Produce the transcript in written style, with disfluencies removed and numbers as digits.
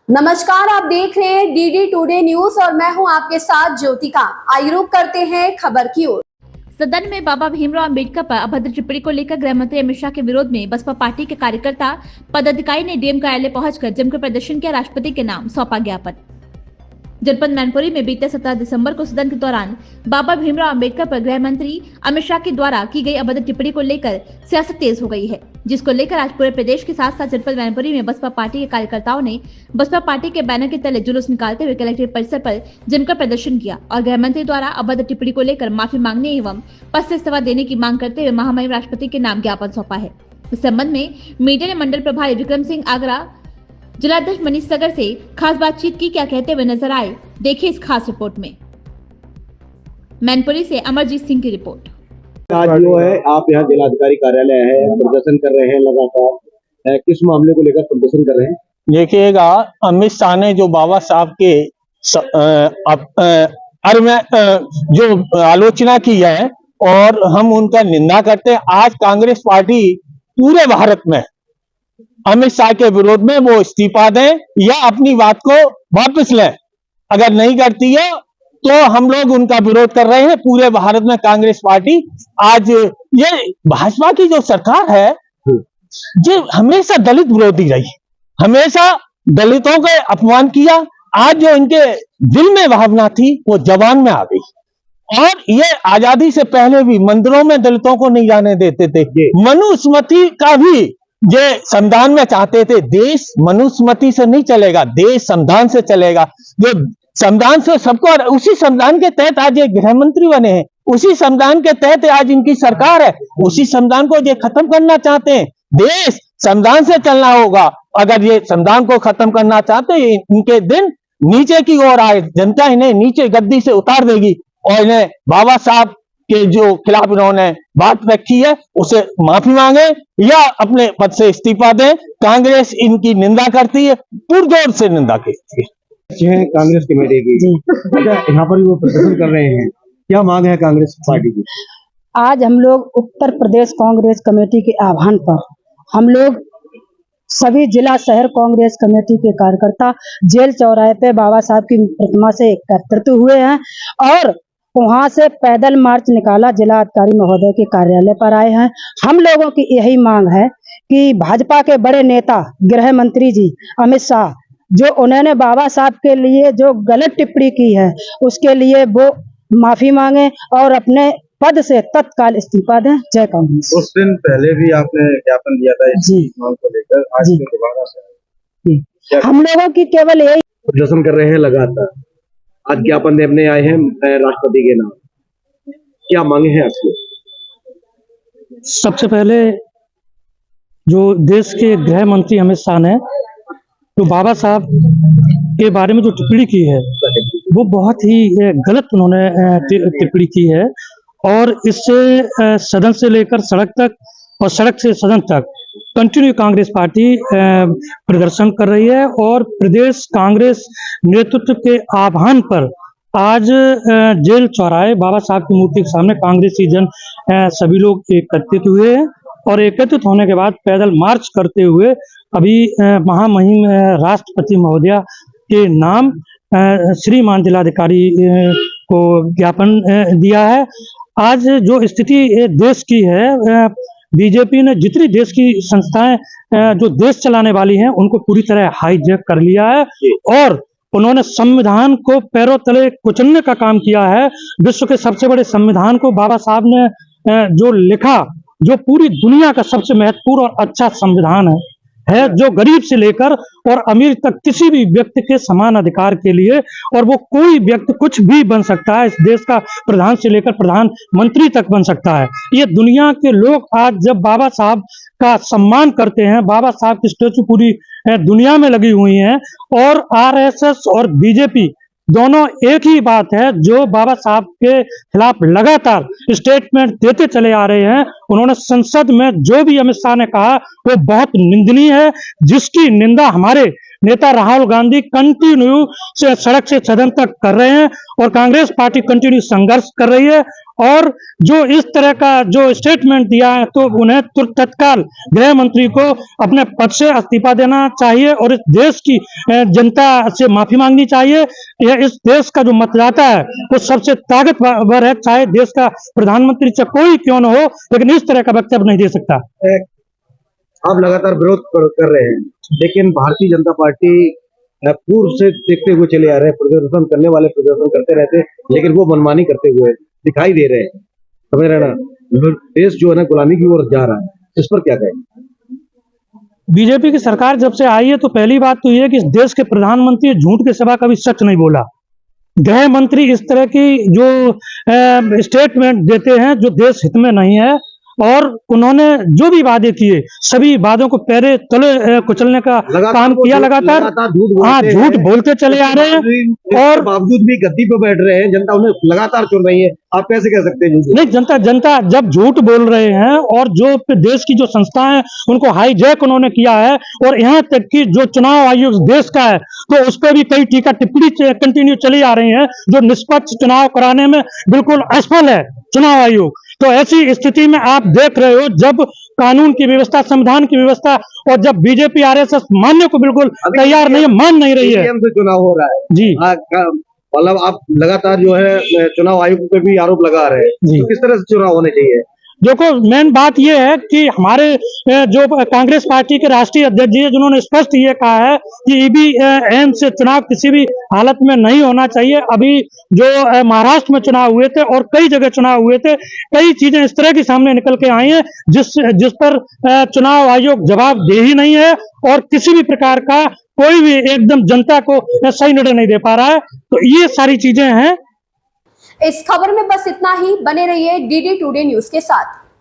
नमस्कार, आप देख रहे हैं डीडी टुडे न्यूज और मैं हूं आपके साथ ज्योतिका। आइए रुक करते हैं खबर की ओर। सदन में बाबा भीमराव अंबेडकर पर अभद्र टिप्पणी को लेकर गृह मंत्री अमित शाह के विरोध में बसपा पार्टी के कार्यकर्ता पदाधिकारी ने डीएम कार्यालय पहुंचकर जमकर प्रदर्शन किया। राष्ट्रपति के नाम सौंपा ज्ञापन। जनपद मैनपुरी में बीते 17 दिसंबर को सदन के दौरान बाबा भीमराव अंबेडकर पर गृह मंत्री अमित शाह के द्वारा की गई अभद्र टिप्पणी को लेकर सियासत तेज हो गई है, जिसको लेकर आज पूरे प्रदेश के साथ साथ जनपद मैनपुरी में बसपा पार्टी के कार्यकर्ताओं ने बसपा पार्टी के बैनर के तले जुलूस निकालते हुए कलेक्ट्रेट परिसर पर जमकर प्रदर्शन किया और गृह मंत्री द्वारा अभद्र टिप्पणी को लेकर माफी मांगने एवं पद से इस्तीफा देने की मांग करते हुए महामहिम राष्ट्रपति के नाम ज्ञापन सौंपा है। इस संबंध में मीडिया ने मंडल प्रभारी विक्रम सिंह आगरा, जिलाध्यक्ष मनीष सगर से खास बातचीत की। क्या कहते हुए नजर आए, देखिए इस खास रिपोर्ट में। मैनपुरी से अमरजीत सिंह की रिपोर्ट। आज जो है आप यहाँ जिलाधिकारी कार्यालय है, प्रदर्शन कर रहे हैं लगातार, किस मामले को लेकर प्रदर्शन कर रहे हैं? देखिएगा, अमित शाह ने जो बाबा साहब के जो आलोचना की है और हम उनका निंदा करते हैं। आज कांग्रेस पार्टी पूरे भारत में अमित शाह के विरोध में वो इस्तीफा दें या अपनी बात को वापस लें। अगर नहीं करती है तो हम लोग उनका विरोध कर रहे हैं। पूरे भारत में कांग्रेस पार्टी आज, ये भाजपा की जो सरकार है जो हमेशा दलित विरोधी रही, हमेशा दलितों का अपमान किया। आज जो इनके दिल में भावना थी वो जबान में आ गई। और ये आजादी से पहले भी मंदिरों में दलितों को नहीं जाने देते थे। मनुस्मृति का भी ये संविधान में चाहते थे। देश मनुस्मृति से नहीं चलेगा, देश संविधान से चलेगा। जो संविधान से सबको, उसी संविधान के तहत आज ये गृह मंत्री बने हैं, उसी संविधान के तहत आज इनकी सरकार है। उसी संविधान को ये खत्म करना चाहते हैं। देश संविधान से चलना होगा। अगर ये संविधान को खत्म करना चाहते हैं, इनके दिन नीचे की ओर आए, जनता इन्हें नीचे गद्दी से उतार देगी और इन्हें बाबा साहब के जो खिलाफ इन्होंने बात रखी है उसे माफी मांगे या अपने पद से इस्तीफा दें। कांग्रेस इनकी निंदा करती है, पुरजोर से निंदा करती है। कांग्रेस कमेटी की अच्छा, यहाँ पर वो प्रदर्शन कर रहे हैं, क्या मांग है कांग्रेस पार्टी की? आज हम लोग उत्तर प्रदेश कांग्रेस कमेटी के आह्वान पर हम लोग सभी जिला शहर कांग्रेस कमेटी के कार्यकर्ता जेल चौराहे पे बाबा साहब की प्रतिमा से एकत्रित हुए हैं और वहां से पैदल मार्च निकाला, जिला अधिकारी महोदय के कार्यालय पर आए हैं। हम लोगों की यही मांग है कि भाजपा के बड़े नेता गृह मंत्री जी अमित शाह, जो उन्होंने बाबा साहब के लिए जो गलत टिप्पणी की है उसके लिए वो माफी मांगे और अपने पद से तत्काल इस्तीफा दें। जय कांग्रेस। उस दिन पहले भी आपने ज्ञापन दिया था इस मांग को लेकर, आज दोबारा से हम लोगों की केवल यही प्रदर्शन कर रहे हैं लगातार। आज ज्ञापन देने आए हैं राष्ट्रपति के नाम, क्या मांगे हैं आपकी? सबसे पहले जो देश के गृह मंत्री अमित शाह ने जो बाबा साहब के बारे में जो टिप्पणी की है वो बहुत ही गलत उन्होंने टिप्पणी की है और इससे सदन से लेकर सड़क तक और सड़क से सदन तक कंटिन्यू कांग्रेस पार्टी प्रदर्शन कर रही है। और प्रदेश कांग्रेस नेतृत्व के आह्वान पर आज जेल चौराहे बाबा साहब की मूर्ति के सामने कांग्रेसी जन सभी लोग एकत्रित हुए हैं और एकत्रित होने के बाद पैदल मार्च करते हुए अभी महामहिम राष्ट्रपति महोदया के नाम श्रीमान जिलाधिकारी को ज्ञापन दिया है। आज जो स्थिति देश की है, बीजेपी ने जितनी देश की संस्थाएं जो देश चलाने वाली हैं उनको पूरी तरह हाईजैक कर लिया है और उन्होंने संविधान को पैरों तले कुचलने का काम किया है। विश्व के सबसे बड़े संविधान को बाबा साहब ने जो लिखा, जो पूरी दुनिया का सबसे महत्वपूर्ण और अच्छा संविधान है जो गरीब से लेकर और अमीर तक किसी भी व्यक्ति के समान अधिकार के लिए, और वो कोई व्यक्ति कुछ भी बन सकता है। इस देश का प्रधान से लेकर प्रधानमंत्री तक बन सकता है। ये दुनिया के लोग आज जब बाबा साहब का सम्मान करते हैं, बाबा साहब की स्टैचू पूरी दुनिया में लगी हुई है और आरएसएस और बीजेपी दोनों एक ही बात है, जो बाबा साहब के खिलाफ लगातार स्टेटमेंट देते चले आ रहे हैं। उन्होंने संसद में जो भी अमित शाह ने कहा वो बहुत निंदनीय है, जिसकी निंदा हमारे नेता राहुल गांधी कंटिन्यू से सड़क से सदन तक कर रहे हैं और कांग्रेस पार्टी कंटिन्यू संघर्ष कर रही है। और जो इस तरह का जो स्टेटमेंट दिया है तो उन्हें तत्काल गृह मंत्री को अपने पद से इस्तीफा देना चाहिए और इस देश की जनता से माफी मांगनी चाहिए। यह इस देश का जो मतदाता है वो सबसे ताकतवर है, चाहे देश का प्रधानमंत्री चाहे कोई क्यों न हो, लेकिन इस तरह का वक्तव्य नहीं दे सकता। आप लगातार विरोध कर रहे हैं, लेकिन भारतीय जनता पार्टी पूर्व से देखते हुए चले आ रहे हैं, प्रदर्शन करने वाले प्रदर्शन करते रहते हैं, लेकिन वो मनमानी करते हुए दिखाई दे रहे हैं। समझ रहे ना, देश जो है ना गुलामी की ओर जा रहा है, इस पर क्या कहें? बीजेपी की सरकार जब से आई है तो पहली बात तो यह है कि इस देश के प्रधानमंत्री झूठ के सिवा कभी सच नहीं बोला। गृह मंत्री इस तरह की जो स्टेटमेंट देते हैं जो देश हित में नहीं है, और उन्होंने जो भी वादे किए सभी वादों को पैरे तले कुचलने का काम किया। लगातार झूठ बोलते चले आ रहे हैं और बावजूद भी गद्दी पे बैठ रहे हैं, जनता उन्हें लगातार चुन रही है। आप कैसे कह सकते हैं? नहीं, जनता जब झूठ बोल रहे हैं और जो देश की जो संस्थाएं हैं उनको हाईजैक उन्होंने किया है, और यहाँ तक कि जो चुनाव आयोग देश का है तो उस पर भी कई टीका टिप्पणी कंटिन्यू चली आ रही है, जो निष्पक्ष चुनाव कराने में बिल्कुल असफल है चुनाव आयोग। तो ऐसी स्थिति में आप देख रहे हो जब कानून की व्यवस्था, संविधान की व्यवस्था, और जब बीजेपी आरएसएस मानने को बिल्कुल तैयार नहीं है, मान नहीं रही है। चुनाव हो रहा है जी, मतलब आप लगातार जो है चुनाव आयोग पे भी आरोप लगा रहे हैं, तो किस तरह से चुनाव होने चाहिए? देखो, मेन बात यह है कि हमारे जो कांग्रेस पार्टी के राष्ट्रीय अध्यक्ष जी जिन्होंने स्पष्ट ये कहा है कि ईवीएम से चुनाव किसी भी हालत में नहीं होना चाहिए। अभी जो महाराष्ट्र में चुनाव हुए थे और कई जगह चुनाव हुए थे, कई चीजें इस तरह की सामने निकल के आई हैं जिस पर चुनाव आयोग जवाब दे ही नहीं है, और किसी भी प्रकार का कोई भी एकदम जनता को सही निर्णय नहीं दे पा रहा है। तो ये सारी चीजें हैं। इस खबर में बस इतना ही। बने रहिए डीडी टुडे न्यूज के साथ।